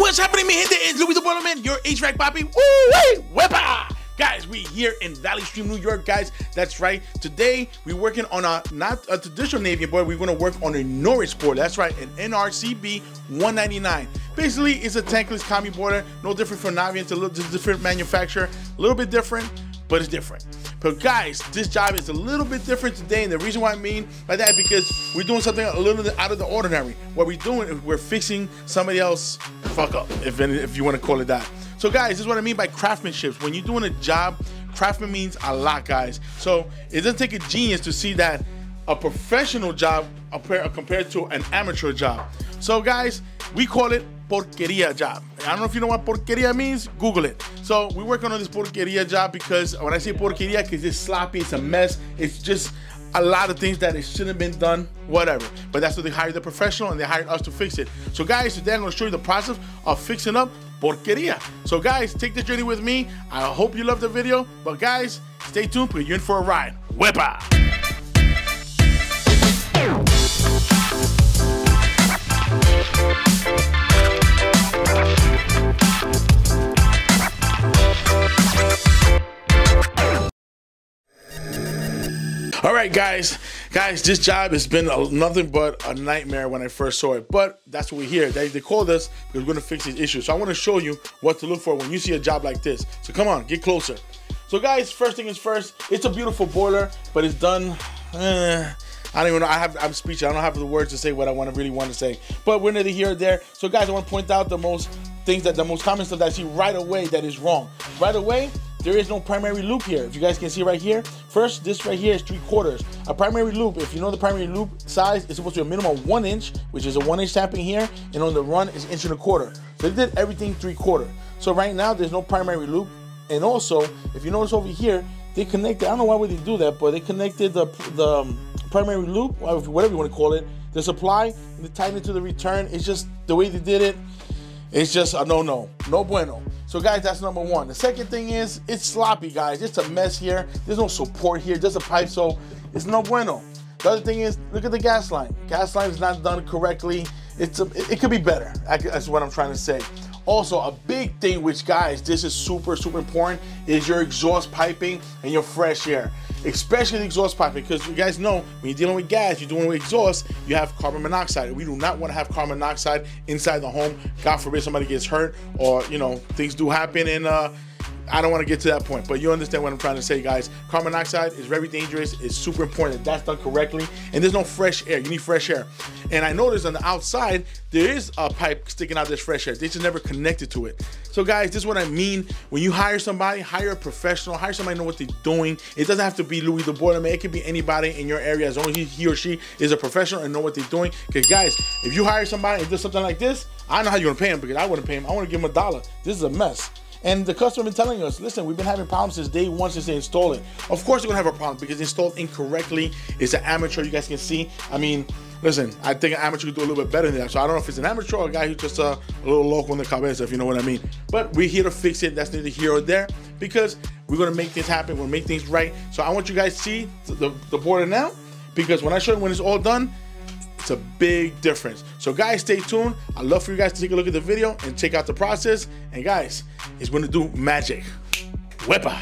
What's happening, mi gente? It's Louie The Boiler Man, your HVAC papi. Woo-wee! Wepa! Guys, we here in Valley Stream, New York, guys. That's right. Today, we're working on not a traditional Navy boiler. We're going to work on a Noritz boiler. That's right, an NRCB-199. Basically, it's a tankless combi boiler. No different from Navy. It's a little different manufacturer. A little bit different, but it's different. But guys, this job is a little bit different today, and the reason why I mean by that is because we're doing something a little bit out of the ordinary. What we're doing is we're fixing somebody else fuck up, if you want to call it that. So guys, this is what I mean by craftsmanship. When you're doing a job, craftsman means a lot, guys. So it doesn't take a genius to see that a professional job compared to an amateur job. So guys, we call it porqueria job. I don't know if you know what porqueria means, Google it. So we're working on this porqueria job because when I say porqueria, because it's sloppy, it's a mess, it's just a lot of things that it shouldn't have been done, whatever. But that's what they hired the professional, and they hired us to fix it. So guys, today I'm gonna show you the process of fixing up porqueria. So guys, take this journey with me. I hope you love the video, but guys, stay tuned because you're in for a ride. Wepa! All right, guys, this job has been nothing but a nightmare when I first saw it, but that's what we're here. They called us because we're gonna fix these issues. So I wanna show you what to look for when you see a job like this. So come on, get closer. So guys, first thing is first, it's a beautiful boiler, but it's done, I don't even know, I'm speechless. I don't have the words to say what I really want to say, but we're neither here or there. So guys, I wanna point out the most common stuff that I see right away that is wrong. Right away, there is no primary loop here. If you guys can see right here, first, this right here is 3/4. A primary loop, if you know the primary loop size, is supposed to be a minimum of 1 inch, which is a 1-inch tapping here, and on the run is 1.25 inches. So they did everything 3/4. So right now, there's no primary loop. And also, if you notice over here, they connected, I don't know why would they do that, but they connected the primary loop, whatever you want to call it, the supply, and they tightened it to the return. It's just the way they did it. It's just a no bueno. So guys, that's number one. The second thing is, it's sloppy, guys. It's a mess here. There's no support here, just a pipe, so it's no bueno. The other thing is, look at the gas line. Gas line is not done correctly. It could be better, that's what I'm trying to say. Also, a big thing, which guys, this is super important, is your exhaust piping and your fresh air. Especially the exhaust piping, because you guys know, when you're dealing with gas, you're dealing with exhaust, you have carbon monoxide. We do not want to have carbon monoxide inside the home. God forbid somebody gets hurt, or things do happen, and I don't want to get to that point, but you understand what I'm trying to say, guys. Carbon monoxide is very dangerous. It's super important that that's done correctly, and there's no fresh air. You need fresh air. And I noticed on the outside, there is a pipe sticking out this fresh air. They just never connected to it. So guys, this is what I mean. When you hire somebody, hire a professional, hire somebody who knows what they're doing. It doesn't have to be Louie the Boiler Man. It could be anybody in your area, as long as he or she is a professional and know what they're doing. Because guys, if you hire somebody and do something like this, I know how you're gonna pay him, because I wouldn't pay him. I want to give him $1. This is a mess. And the customer been telling us, listen, we've been having problems since day one, since they installed it. Of course, they're gonna have a problem because it's installed incorrectly. It's an amateur, you guys can see. I mean, listen, I think an amateur could do a little bit better than that. So I don't know if it's an amateur or a guy who's just a little local in the cabeza, if you know what I mean. But we're here to fix it. That's neither here or there, because we're gonna make things happen. We're gonna make things right. So I want you guys to see the boiler now, because when I show you when it's all done, it's a big difference. So guys, stay tuned. I'd love for you guys to take a look at the video and check out the process. And guys, it's gonna do magic. Wepa!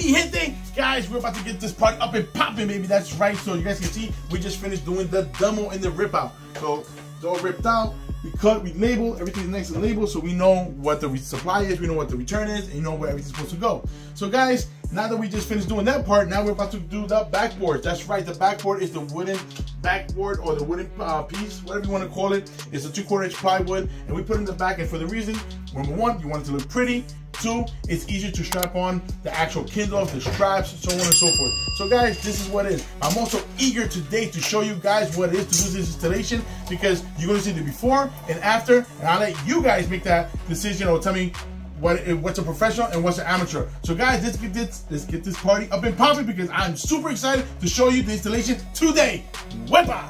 Mi gente, guys, we're about to get this party up and popping, baby. That's right. So you guys can see, we just finished doing the demo and the rip out. So it's all ripped out. We cut, we label, everything's nice and labeled, so we know what the supply is, we know what the return is, and you know where everything's supposed to go. So guys, now that we just finished doing that part, now we're about to do the backboard. That's right, the backboard is the wooden backboard or the wooden piece, whatever you want to call it. It's a 3/4 inch plywood, and we put it in the back, and for the reason, number one, you want it to look pretty. Two, it's easier to strap on the actual kindles, the straps, so on and so forth. So guys, this is what it is. I'm also eager today to show you guys what it is to do this installation, because you're going to see the before and after, and I'll let you guys make that decision or tell me what's a professional and what's an amateur. So guys, let's get this party up and popping, because I'm super excited to show you the installation today. Wepa!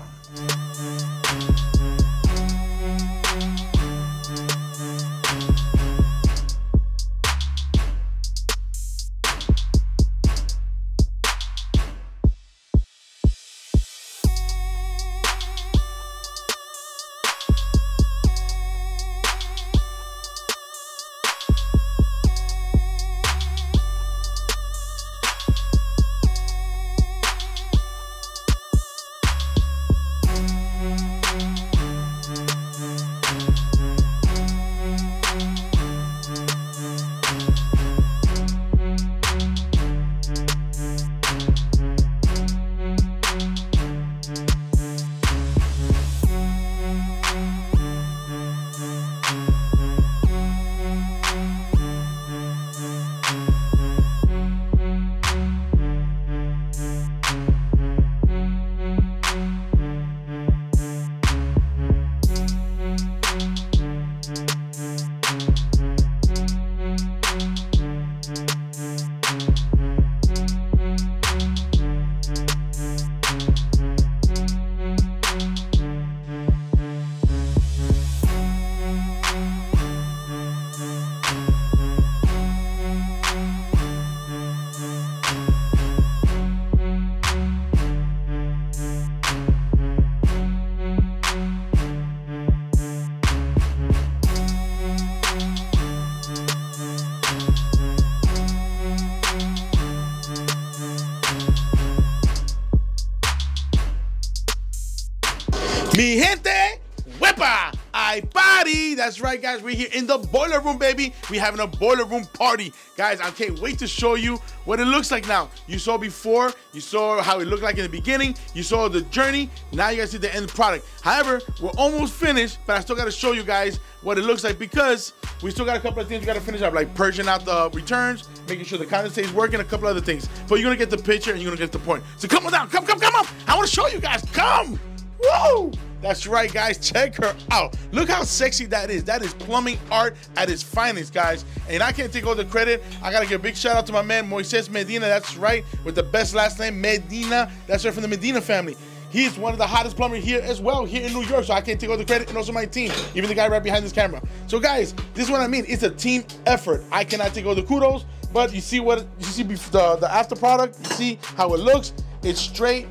Mi gente, wepa, ay party. That's right, guys. We're here in the boiler room, baby. We're having a boiler room party. Guys, I can't wait to show you what it looks like now. You saw before, you saw how it looked like in the beginning, you saw the journey, now you guys see the end product. However, we're almost finished, but I still gotta show you guys what it looks like, because we still got a couple of things we gotta finish up, like purging out the returns, making sure the condensate is working, a couple other things. But you're gonna get the picture and you're gonna get the point. So come on down, come up. I wanna show you guys, come. Woo! That's right, guys. Check her out. Look how sexy that is. That is plumbing art at its finest, guys. And I can't take all the credit. I gotta give a big shout out to my man Moises Medina. That's right, with the best last name, Medina. That's right, from the Medina family. He's one of the hottest plumbers here as well, here in New York. So I can't take all the credit, and also my team, even the guy right behind this camera. So guys, this is what I mean. It's a team effort. I cannot take all the kudos, but you see what you see the after product. You see how it looks. It's straight.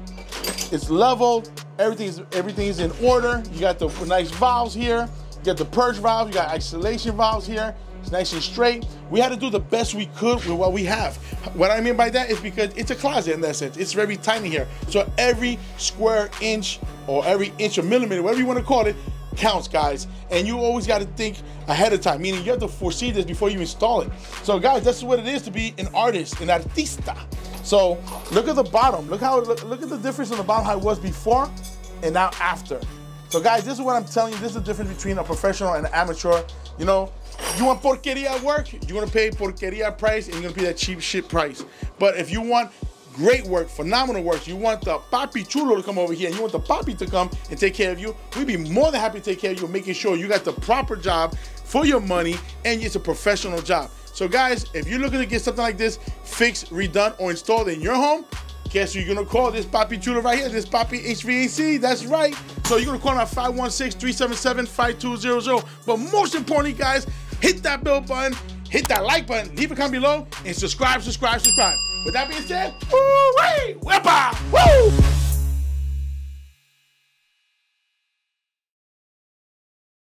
It's leveled. Everything is in order. You got the nice valves here. You got the purge valve. You got isolation valves here. It's nice and straight. We had to do the best we could with what we have. What I mean by that is because it's a closet in that sense. It's very tiny here. So every square inch or every inch or millimeter, whatever you want to call it, counts, guys. And you always got to think ahead of time, meaning you have to foresee this before you install it. So guys, that's what it is to be an artist, an artista. So look at the bottom. Look at the difference on the bottom, how it was before and now after. So guys, this is what I'm telling you. This is the difference between a professional and an amateur. You know, you want porqueria work, you're gonna pay porqueria price, and you're gonna pay that cheap shit price. But if you want great work, phenomenal work, you want the papi chulo to come over here, and you want the papi to come and take care of you, we'd be more than happy to take care of you, making sure you got the proper job for your money, and it's a professional job. So guys, if you're looking to get something like this fixed, redone, or installed in your home, guess who you're gonna call? This Papi Chulo right here, this Papi HVAC, that's right. So you're gonna call him at 516-377-5200. But most importantly, guys, hit that bell button, hit that like button, leave a comment below, and subscribe. With that being said, woo!